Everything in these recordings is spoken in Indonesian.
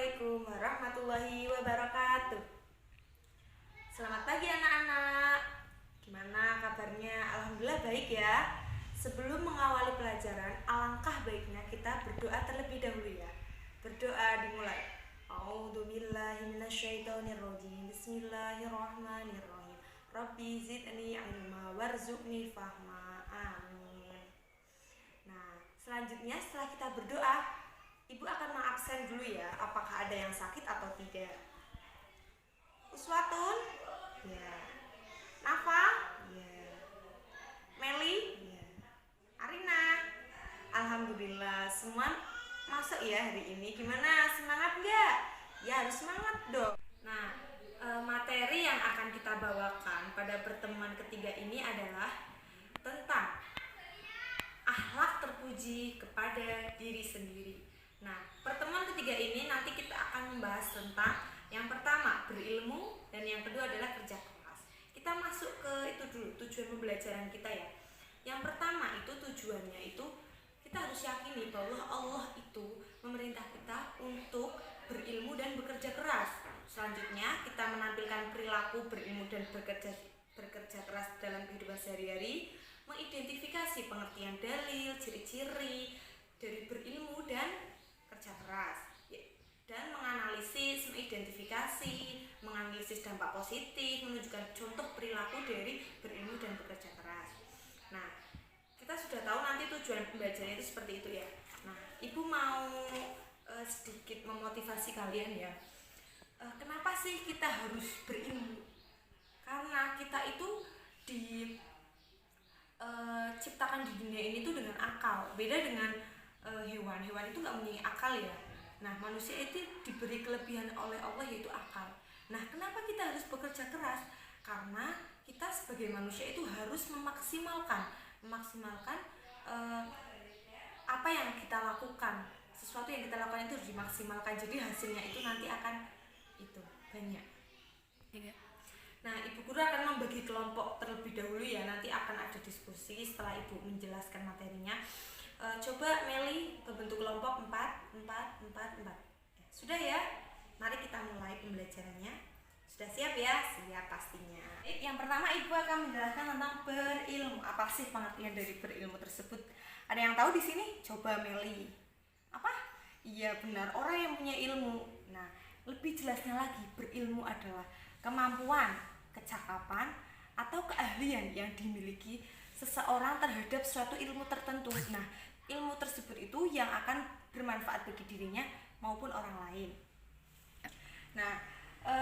Assalamualaikum warahmatullahi wabarakatuh. Selamat pagi anak-anak. Gimana kabarnya? Alhamdulillah baik ya. Sebelum mengawali pelajaran, alangkah baiknya kita berdoa terlebih dahulu ya. Berdoa dimulai. A'udzubillahi minasyaitonirrajim. Bismillahirrahmanirrahim. Rabbi zidni ilma warzuqni fahma. Amin. Nah, selanjutnya setelah kita berdoa, Ibu akan mengabsen dulu ya, apakah ada yang sakit atau tidak. Uswatun? Ya. Nafa? Ya. Meli? Ya. Arina? Alhamdulillah, semua masuk ya hari ini. Gimana, semangat nggak? Ya harus semangat dong. Nah, materi yang akan kita bawakan pada pertemuan ketiga ini adalah tentang akhlak terpuji kepada diri sendiri. Nah, pertemuan ketiga ini nanti kita akan membahas tentang yang pertama berilmu dan yang kedua adalah kerja keras. Kita masuk ke itu dulu, tujuan pembelajaran kita ya. Yang pertama itu tujuannya itu kita harus yakini bahwa Allah itu memerintah kita untuk berilmu dan bekerja keras. Selanjutnya kita menampilkan perilaku berilmu dan bekerja keras dalam kehidupan sehari-hari, mengidentifikasi pengertian dalil, ciri-ciri dari berilmu dan kerja keras, dan menganalisis, mengidentifikasi, menganalisis dampak positif, menunjukkan contoh perilaku dari berilmu dan bekerja keras. Nah, kita sudah tahu nanti tujuan pembelajaran itu seperti itu ya. Nah, Ibu mau sedikit memotivasi kalian ya. Kenapa sih kita harus berilmu? Karena kita itu diciptakan di dunia ini tuh dengan akal, beda dengan hewan itu nggak mempunyai akal ya. Nah, manusia itu diberi kelebihan oleh Allah yaitu akal. Nah, kenapa kita harus bekerja keras? Karena kita sebagai manusia itu harus memaksimalkan apa yang kita lakukan. Sesuatu yang kita lakukan itu harus dimaksimalkan. Jadi hasilnya itu nanti akan itu banyak. Nah, Ibu Guru akan membagi kelompok terlebih dahulu ya. Nanti akan ada diskusi setelah Ibu menjelaskan materinya. Coba Meli berbentuk kelompok 4. Sudah ya? Mari kita mulai pembelajarannya. Sudah siap ya? Siap pastinya. Yang pertama Ibu akan menjelaskan tentang berilmu. Apa sih pengertian dari berilmu tersebut? Ada yang tahu di sini? Coba Meli. Apa? Iya benar, orang yang punya ilmu. Nah, lebih jelasnya lagi, berilmu adalah kemampuan, kecakapan, atau keahlian yang dimiliki seseorang terhadap suatu ilmu tertentu. Nah, ilmu tersebut itu yang akan bermanfaat bagi dirinya maupun orang lain. Nah,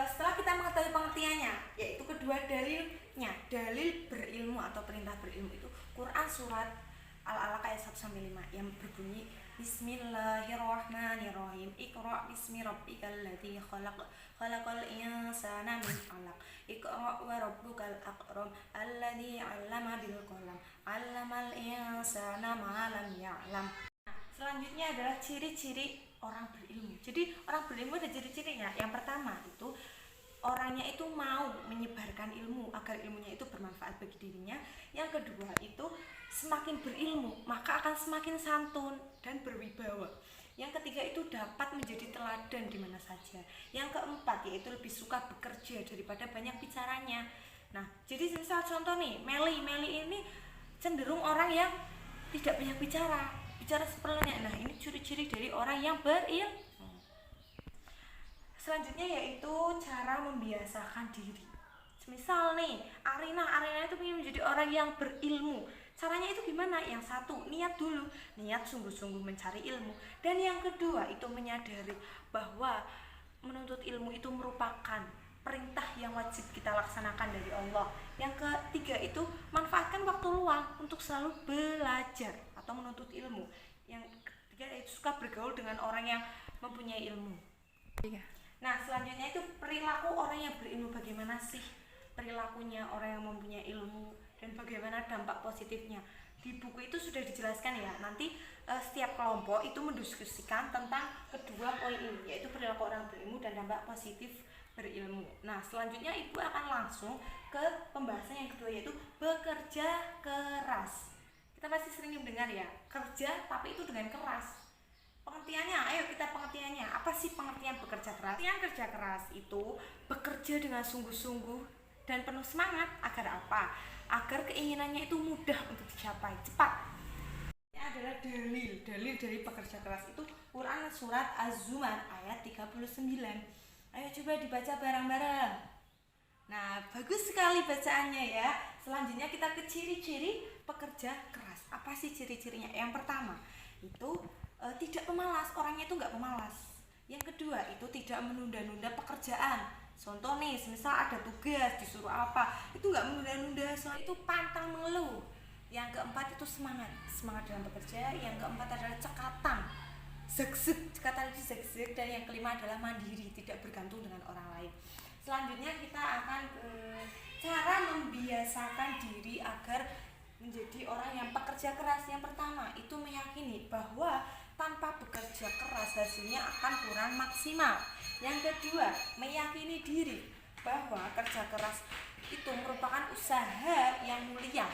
setelah kita mengetahui pengertiannya, yaitu kedua dalilnya. Dalil berilmu atau perintah berilmu itu Quran surat Al-Alaq ayat 1-5 yang berbunyi Bismillahirrahmanirrahim. Iqra bismi rabbikal ladzi khalaq. Khalaqal insana min 'alaq. Iqra wa rabbukal akram alladzi 'allama bil qalam. 'Allamal insana ma lam ya'lam. Selanjutnya adalah ciri-ciri orang berilmu. Jadi orang berilmu ada ciri-cirinya. Yang pertama itu orangnya itu mau menyebarkan ilmu agar ilmunya itu bermanfaat bagi dirinya. Yang kedua itu semakin berilmu maka akan semakin santun dan berwibawa. Yang ketiga itu dapat menjadi teladan di mana saja. Yang keempat yaitu lebih suka bekerja daripada banyak bicaranya. Nah, jadi misal contoh nih, Meli ini cenderung orang yang tidak banyak bicara seperlunya. Nah, ini ciri-ciri dari orang yang berilmu. Selanjutnya yaitu cara membiasakan diri. Misal nih, Arina itu ingin menjadi orang yang berilmu. Caranya itu gimana? Yang satu, niat dulu. Niat sungguh-sungguh mencari ilmu. Dan yang kedua, itu menyadari bahwa menuntut ilmu itu merupakan perintah yang wajib kita laksanakan dari Allah. Yang ketiga itu manfaatkan waktu luang untuk selalu belajar atau menuntut ilmu. Yang ketiga itu suka bergaul dengan orang yang mempunyai ilmu. Nah, selanjutnya itu perilaku orang yang berilmu. Bagaimana sih perilakunya orang yang mempunyai ilmu dan bagaimana dampak positifnya? Di buku itu sudah dijelaskan ya. Nanti setiap kelompok itu mendiskusikan tentang kedua poin ini, yaitu perilaku orang berilmu dan dampak positif berilmu. Nah, selanjutnya Ibu akan langsung ke pembahasan yang kedua, yaitu bekerja keras. Kita pasti sering mendengar ya, kerja tapi itu dengan keras. Pengertiannya, ayo kita pengertiannya. Apa sih pengertian bekerja keras? Pengertian kerja keras itu bekerja dengan sungguh-sungguh dan penuh semangat agar apa? Agar keinginannya itu mudah untuk dicapai, cepat. Ini adalah dalil dari pekerja keras itu Quran surat Az-Zumar ayat 39. Ayo coba dibaca bareng-bareng. Nah, bagus sekali bacaannya ya. Selanjutnya kita ke ciri-ciri pekerja keras. Apa sih ciri-cirinya? Yang pertama, itu tidak pemalas. Orangnya itu nggak pemalas. Yang kedua, itu tidak menunda-nunda pekerjaan. Contoh nih, misal ada tugas disuruh apa, itu nggak menunda-nunda. Soal itu pantang mengeluh. Yang keempat itu semangat dalam bekerja. Yang keempat adalah cekatan, cekatan itu zeg. Dan yang kelima adalah mandiri, tidak bergantung dengan orang lain. Selanjutnya kita akan ke cara membiasakan diri agar menjadi orang yang pekerja keras. Yang pertama itu meyakini bahwa tanpa bekerja keras hasilnya akan kurang maksimal. Yang kedua, meyakini diri bahwa kerja keras itu merupakan usaha yang mulia.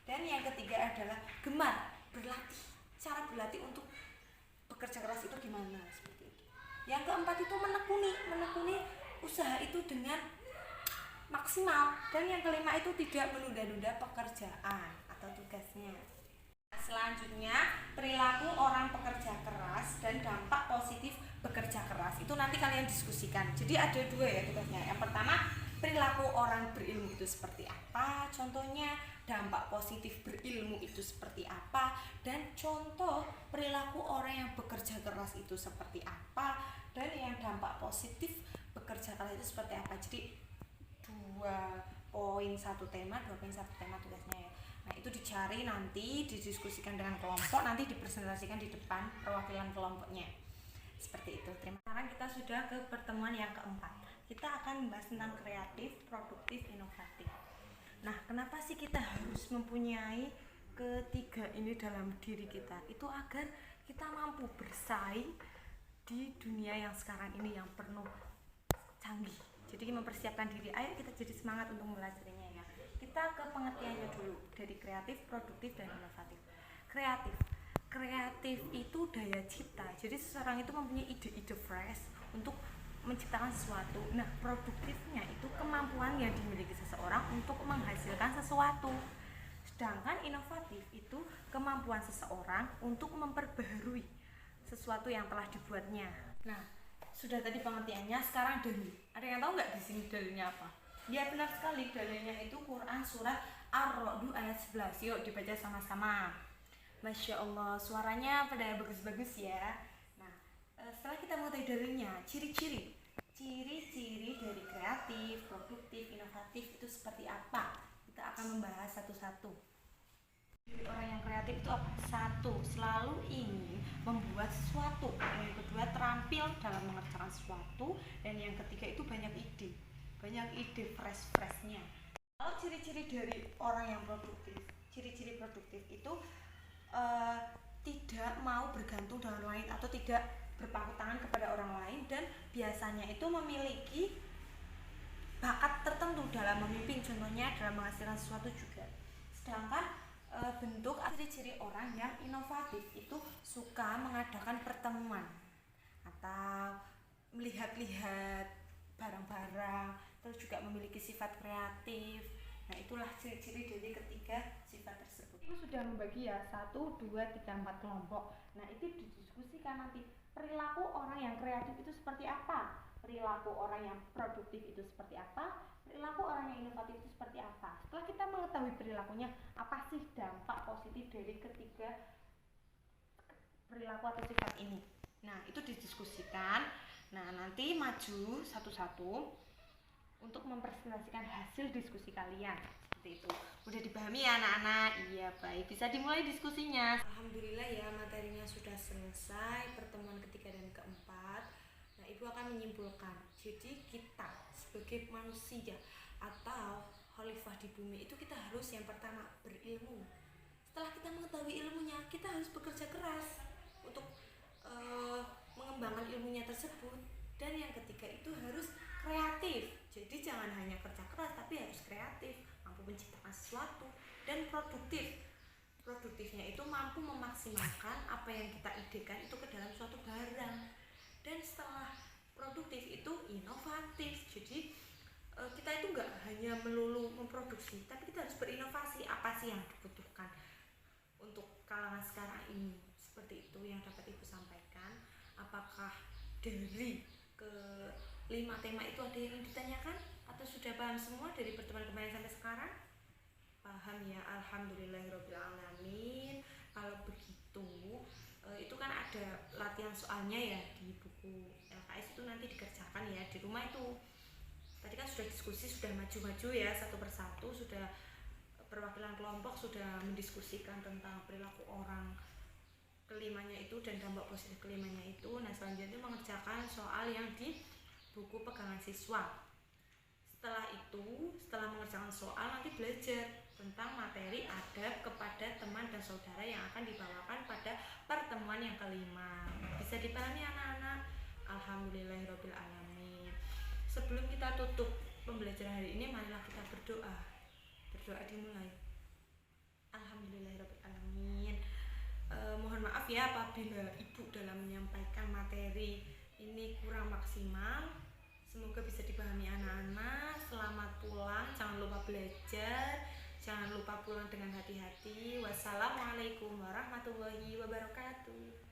Dan yang ketiga adalah gemar berlatih. Cara berlatih untuk bekerja keras itu gimana? Seperti itu. Yang keempat itu menekuni usaha itu dengan maksimal. Dan yang kelima itu tidak menunda-nunda pekerjaan atau tugasnya. Selanjutnya, perilaku orang pekerja keras dan dampak positif bekerja keras itu nanti kalian diskusikan. Jadi ada dua ya tugasnya. Yang pertama, perilaku orang berilmu itu seperti apa, contohnya dampak positif berilmu itu seperti apa, dan contoh perilaku orang yang bekerja keras itu seperti apa, dan yang dampak positif bekerja keras itu seperti apa. Jadi 2 poin 1 tema tugasnya ya. Nah, itu dicari nanti, didiskusikan dengan kelompok, nanti dipresentasikan di depan perwakilan kelompoknya. Seperti itu. Terima kasih. Sekarang kita sudah ke pertemuan yang keempat. Kita akan membahas tentang kreatif, produktif, inovatif. Nah, kenapa sih kita harus mempunyai ketiga ini dalam diri kita? Itu agar kita mampu bersaing di dunia yang sekarang ini yang penuh canggih. Jadi mempersiapkan diri. Ayo kita jadi semangat untuk mempelajarinya ya. Kita ke pengertiannya dulu dari kreatif, produktif, dan inovatif. Kreatif itu daya cipta. Jadi seseorang itu mempunyai ide-ide fresh untuk menciptakan sesuatu. Nah, produktifnya itu kemampuan yang dimiliki seseorang untuk menghasilkan sesuatu. Sedangkan inovatif itu kemampuan seseorang untuk memperbaharui sesuatu yang telah dibuatnya. Nah, sudah tadi pengertiannya, sekarang dalil. Ada yang tahu nggak di sini dalilnya apa? Ya benar sekali, dalilnya itu Quran surat Ar-Ra'd ayat 11. Yuk dibaca sama-sama. Masya Allah, suaranya pada bagus-bagus ya. Nah, setelah kita mengetahui dalilnya, ciri-ciri dari kreatif, produktif, inovatif itu seperti apa? Kita akan membahas satu-satu. Jadi orang yang kreatif itu apa? Satu, selalu ingin membuat sesuatu. Yang kedua, terampil dalam mengerjakan sesuatu. Dan yang ketiga itu banyak ide fresh-freshnya. Kalau ciri-ciri dari orang yang produktif, ciri-ciri produktif itu tidak mau bergantung dengan lain atau tidak berpangku tangan kepada orang lain, dan biasanya itu memiliki bakat tertentu dalam memimpin, contohnya dalam menghasilkan sesuatu juga. Sedangkan bentuk ciri-ciri orang yang inovatif itu suka mengadakan pertemuan atau melihat-lihat barang-barang, terus juga memiliki sifat kreatif. Nah, itulah ciri-ciri dari ketiga sifat tersebut. Itu sudah membagi ya 1, 2, 3, 4 kelompok. Nah, itu didiskusikan nanti. Perilaku orang yang kreatif itu seperti apa? Perilaku orang yang produktif itu seperti apa? Perilaku orang yang inovatif itu seperti apa? Setelah kita mengetahui perilakunya, apa sih dampak positif dari ketiga perilaku atau sifat ini? Nah, itu didiskusikan. Nah, nanti maju satu-satu untuk mempresentasikan hasil diskusi kalian. Seperti itu. Udah dipahami ya anak-anak? Iya, baik. Bisa dimulai diskusinya. Alhamdulillah ya, materinya sudah selesai, pertemuan ketiga dan keempat. Nah, Ibu akan menyimpulkan. Jadi kita sebagai manusia atau khalifah di bumi itu kita harus yang pertama berilmu. Setelah kita mengetahui ilmunya, kita harus bekerja keras untuk mengembangkan ilmunya tersebut. Dan yang ketiga itu harus kreatif. Jadi jangan hanya kerja keras tapi harus kreatif, mampu menciptakan sesuatu. Dan produktif. produktifnya itu mampu memaksimalkan apa yang kita idekan itu ke dalam suatu barang. Dan setelah produktif itu inovatif. Jadi kita itu nggak hanya melulu memproduksi, tapi kita harus berinovasi. Apa sih yang dibutuhkan untuk kalangan sekarang ini? Seperti itu yang dapat Ibu sampaikan. Apakah dari ke 5 tema itu ada yang ditanyakan atau sudah paham semua dari pertemuan kemarin sampai sekarang? Paham ya, alhamdulillahirobbilalamin. Kalau begitu itu kan ada latihan soalnya ya di buku LKS, itu nanti dikerjakan ya di rumah. Itu tadi kan sudah diskusi, sudah maju-maju ya satu persatu, sudah perwakilan kelompok sudah mendiskusikan tentang perilaku orang kelimanya itu dan dampak positif kelimanya itu. Nah selanjutnya mengerjakan soal yang di buku pegangan siswa. Setelah itu, setelah mengerjakan soal, nanti belajar tentang materi adab kepada teman dan saudara yang akan dibawakan pada pertemuan yang kelima. Bisa dipahami anak-anak? Alhamdulillahirobbilalamin. Sebelum kita tutup pembelajaran hari ini, marilah kita berdoa. Berdoa dimulai. Alhamdulillahirobbilalamin. Mohon maaf ya apabila Ibu dalam menyampaikan materi ini kurang maksimal. Semoga bisa dipahami anak-anak. Selamat pulang, jangan lupa belajar, jangan lupa pulang dengan hati-hati. Wassalamualaikum warahmatullahi wabarakatuh.